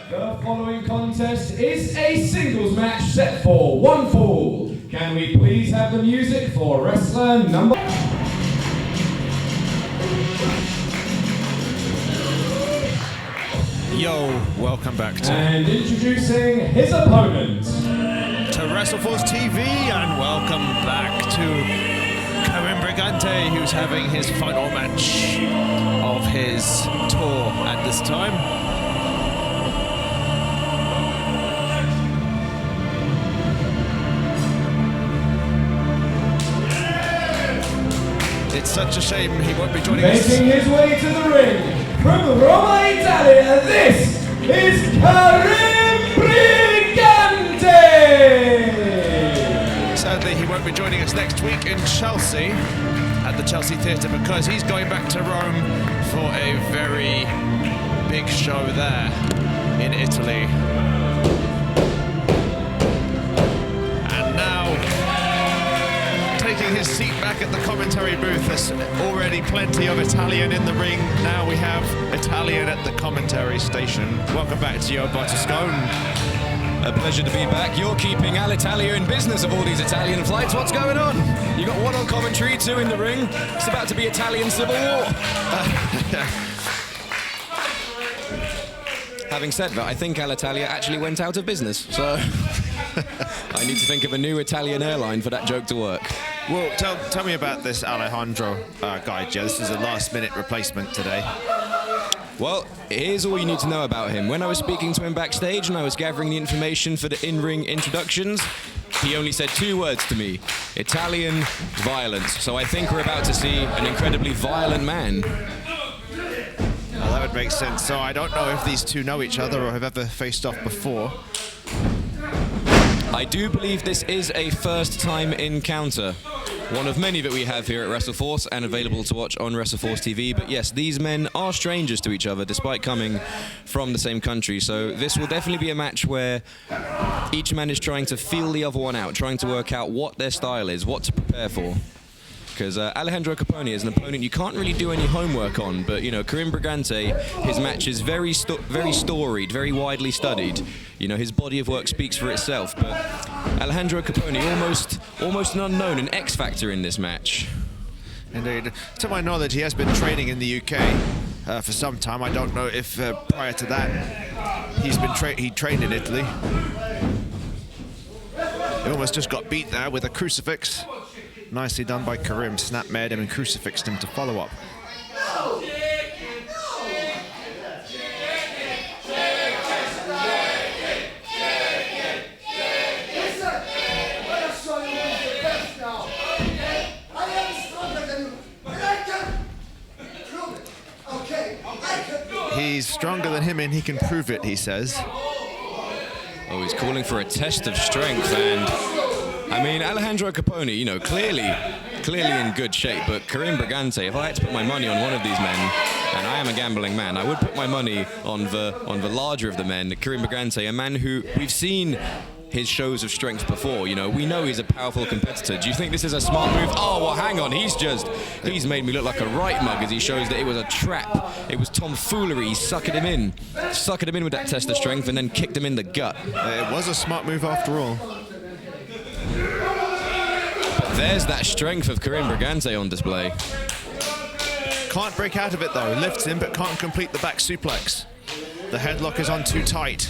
The following contest is a singles match set for one fall. Can we please have the music for wrestler number... Yo, welcome back to... And introducing his opponent. To WrestleForce TV, and welcome back to Karim Brigante, who's having his final match of his tour at this time. It's such a shame he won't be joining us. Making his way to the ring from Roma, Italia, this is Karim Brigante! Sadly, he won't be joining us next week in Chelsea, at the Chelsea Theatre, because he's going back to Rome for a very big show there in Italy. And now, taking his seat back at the commentary booth, there's already plenty of Italian in the ring. Now we have Italian at the commentary station. Welcome back to your Butterscone. A pleasure to be back. You're keeping Alitalia in business of all these Italian flights. What's going on? You got one on commentary, two in the ring. It's about to be Italian Civil War. Having said that, I think Alitalia actually went out of business, so I need to think of a new Italian airline for that joke to work. Well, tell me about this Aleandro guy, Joe. This is a last-minute replacement today. Well, here's all you need to know about him. When I was speaking to him backstage and I was gathering the information for the in-ring introductions, he only said two words to me: Italian violence. So I think we're about to see an incredibly violent man. Well, that would make sense. So I don't know if these two know each other or have ever faced off before. I do believe this is a first-time encounter. One of many that we have here at WrestleForce and available to watch on WrestleForce TV. But yes, these men are strangers to each other despite coming from the same country. So this will definitely be a match where each man is trying to feel the other one out, trying to work out what their style is, what to prepare for. Because Aleandro Capone is an opponent you can't really do any homework on, but, you know, Karim Brigante, his match is very storied, very widely studied. You know, his body of work speaks for itself, but Aleandro Capone, almost an unknown, an X-factor in this match. Indeed. To my knowledge, he has been training in the UK for some time. I don't know if prior to that he trained in Italy. He almost just got beat there with a crucifix. Nicely done by Karim. Snapmared him and crucifixed him to follow up. He's stronger than him and he can prove it, he says. Oh, he's calling for a test of strength, and I mean, Aleandro Capone, you know, clearly in good shape, but Karim Brigante, if I had to put my money on one of these men, and I am a gambling man, I would put my money on the larger of the men, Karim Brigante, a man who we've seen his shows of strength before. You know, we know he's a powerful competitor. Do you think this is a smart move? Oh, well, hang on, he's made me look like a right mug as he shows that it was a trap. It was tomfoolery. He suckered him in with that test of strength and then kicked him in the gut. It was a smart move after all. There's that strength of Karim Brigante on display. Can't break out of it though. Lifts him but can't complete the back suplex. The headlock is on too tight.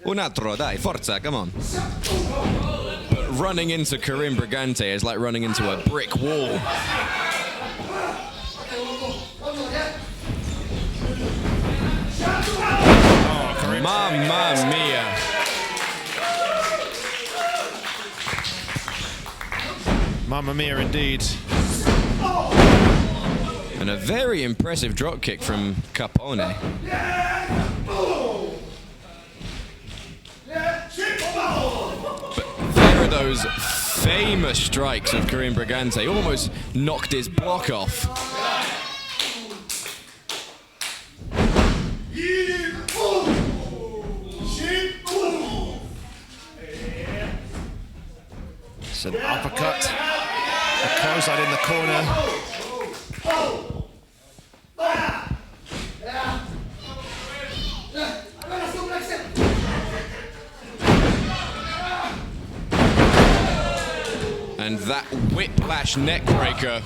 Un altro, dai, forza, come on. But running into Karim Brigante is like running into a brick wall. Mamma mia. Mamma mia indeed. And a very impressive drop kick from Capone. But there are those famous strikes of Karim Brigante. Almost knocked his block off. It's an uppercut. A clothesline in the corner. And that whiplash neckbreaker.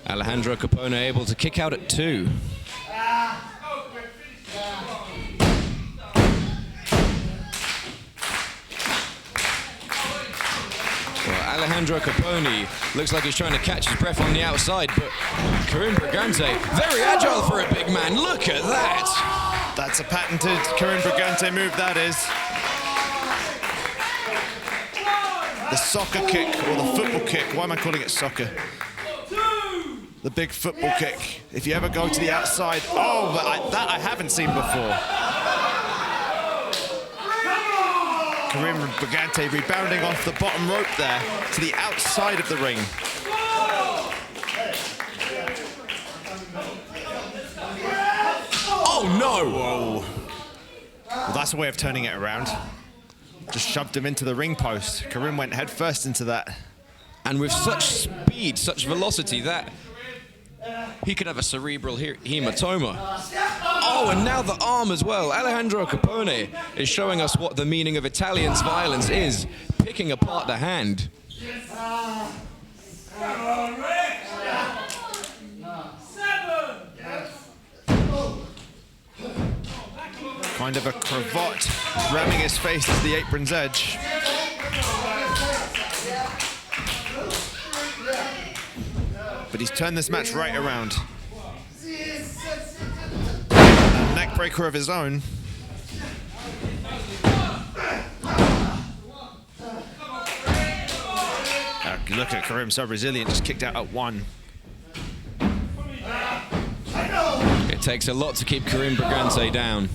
Aleandro Capone able to kick out at 2. Well, Aleandro Capone looks like he's trying to catch his breath on the outside, but Karim Brigante, very agile for a big man. Look at that. That's a patented Karim Brigante move, that is. The soccer kick, or the football kick. Why am I calling it soccer? The big football kick. If you ever go to the outside, oh, that I haven't seen before. Karim Brigante rebounding off the bottom rope there to the outside of the ring. Oh no! Whoa. Well, that's a way of turning it around. Just shoved him into the ring post. Karim went head first into that. And with such speed, such velocity, that he could have a cerebral hematoma. Oh, and now the arm as well. Aleandro Capone is showing us what the meaning of Italian's violence is, picking apart the hand. Kind of a cravat ramming his face to the apron's edge. But he's turned this match right around. A neck breaker of his own. Look at Karim, so resilient, just kicked out at 1. It takes a lot to keep Karim Brigante down.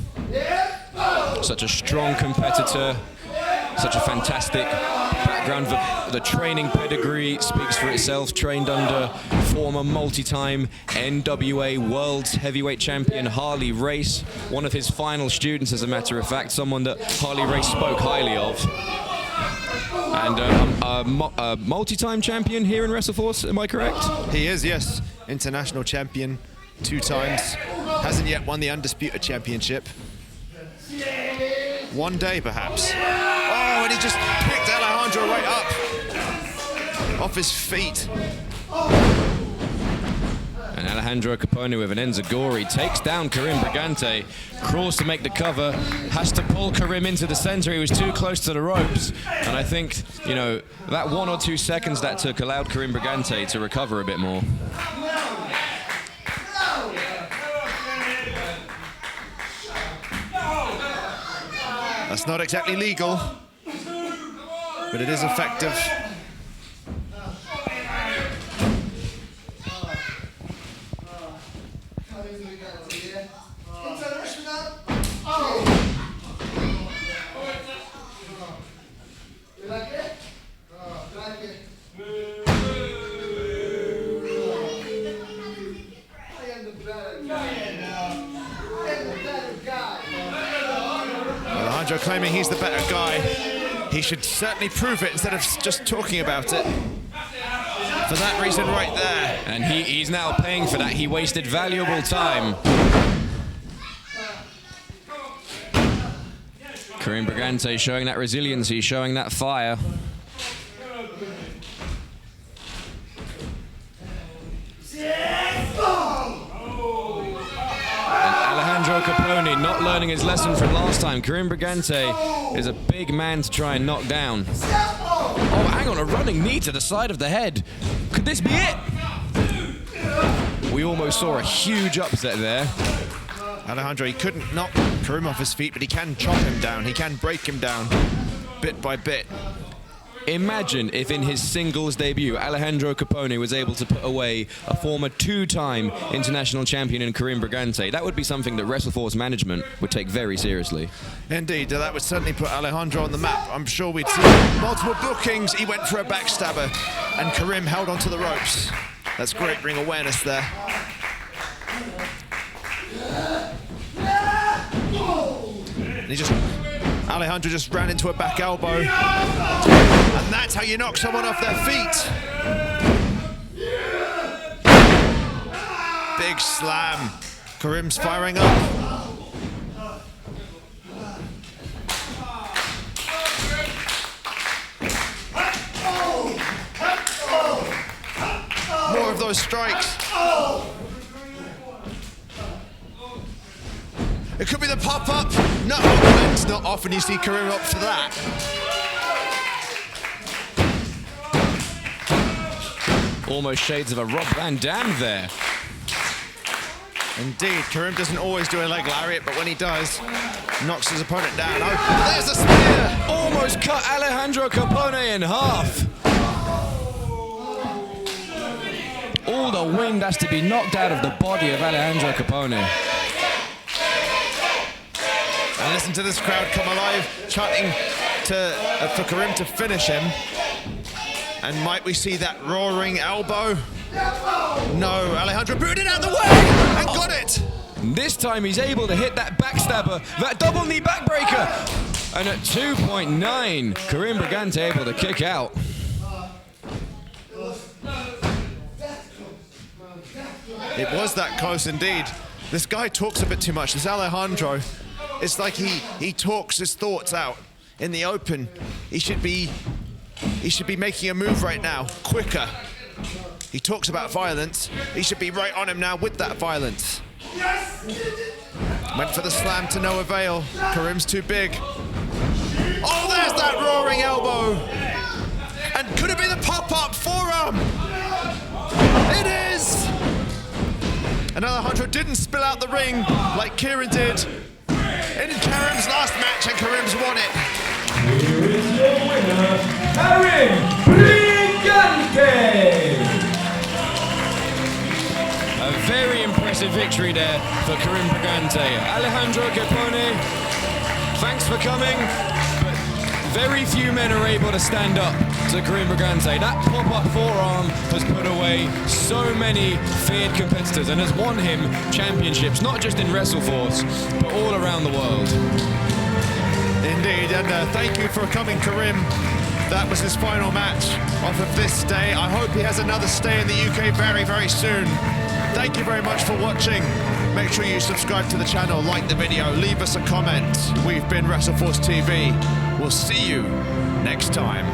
Such a strong competitor, such a fantastic background. The training pedigree speaks for itself. Trained under former multi-time NWA World Heavyweight Champion Harley Race. One of his final students, as a matter of fact, someone that Harley Race spoke highly of. And a multi-time champion here in WrestleForce, am I correct? He is, yes. International champion 2 times. Hasn't yet won the Undisputed Championship. One day, perhaps. Oh, and he just picked Aleandro right up. Off his feet. And Aleandro Capone with an enziguri takes down Karim Brigante, crawls to make the cover, has to pull Karim into the center. He was too close to the ropes. And I think, you know, that 1 or 2 seconds that took allowed Karim Brigante to recover a bit more. That's not exactly legal, but it is effective. Aleandro claiming he's the better guy. He should certainly prove it instead of just talking about it. For that reason right there. And he's now paying for that. He wasted valuable time. Karim Brigante showing that resiliency, showing that fire. Aleandro Capone not learning his lesson from last time. Karim Brigante is a big man to try and knock down. Oh, hang on, a running knee to the side of the head. Could this be it? We almost saw a huge upset there. Aleandro, he couldn't knock Karim off his feet, but he can chop him down. He can break him down bit by bit. Imagine if in his singles debut, Aleandro Capone was able to put away a former 2-time international champion in Karim Brigante. That would be something that WrestleForce management would take very seriously. Indeed, that would certainly put Aleandro on the map. I'm sure we'd see multiple bookings. He went for a backstabber, and Karim held onto the ropes. That's great ring awareness there. And Aleandro just ran into a back elbow. And that's how you knock someone off their feet. slam. Karim's firing up. More of those strikes. It could be the pop-up. No, it's not often you see Karim up for that. Almost shades of a Rob Van Dam there. Indeed, Karim doesn't always do a leg lariat, but when he does, knocks his opponent down. Oh, there's a spear! Almost cut Aleandro Capone in half. All the wind has to be knocked out of the body of Aleandro Capone. And listen to this crowd come alive, chanting for Karim to finish him. And might we see that roaring elbow? No, Aleandro booted it out the way and got it. This time he's able to hit that backstabber, that double knee backbreaker. And at 2.9, Karim Brigante able to kick out. It was that close indeed. This guy talks a bit too much. This Aleandro, it's like he talks his thoughts out in the open. He should be making a move right now, quicker. He talks about violence. He should be right on him now with that violence. Went for the slam to no avail. Karim's too big. Oh, there's that roaring elbow. And could it be the pop-up forearm? It is! And Aleandro didn't spill out the ring like Kieran did in Karim's last match, and Karim's won it. Here is your winner, Karim Brigante! A very impressive victory there for Karim Brigante. Aleandro Capone, thanks for coming. But very few men are able to stand up to Karim Brigante. That pop-up forearm has put away so many feared competitors and has won him championships, not just in WrestleForce, but all around the world. Indeed, and thank you for coming, Karim. That was his final match off of this stay. I hope he has another stay in the UK very, very soon. Thank you very much for watching. Make sure you subscribe to the channel, like the video, leave us a comment. We've been WrestleForce TV. We'll see you next time.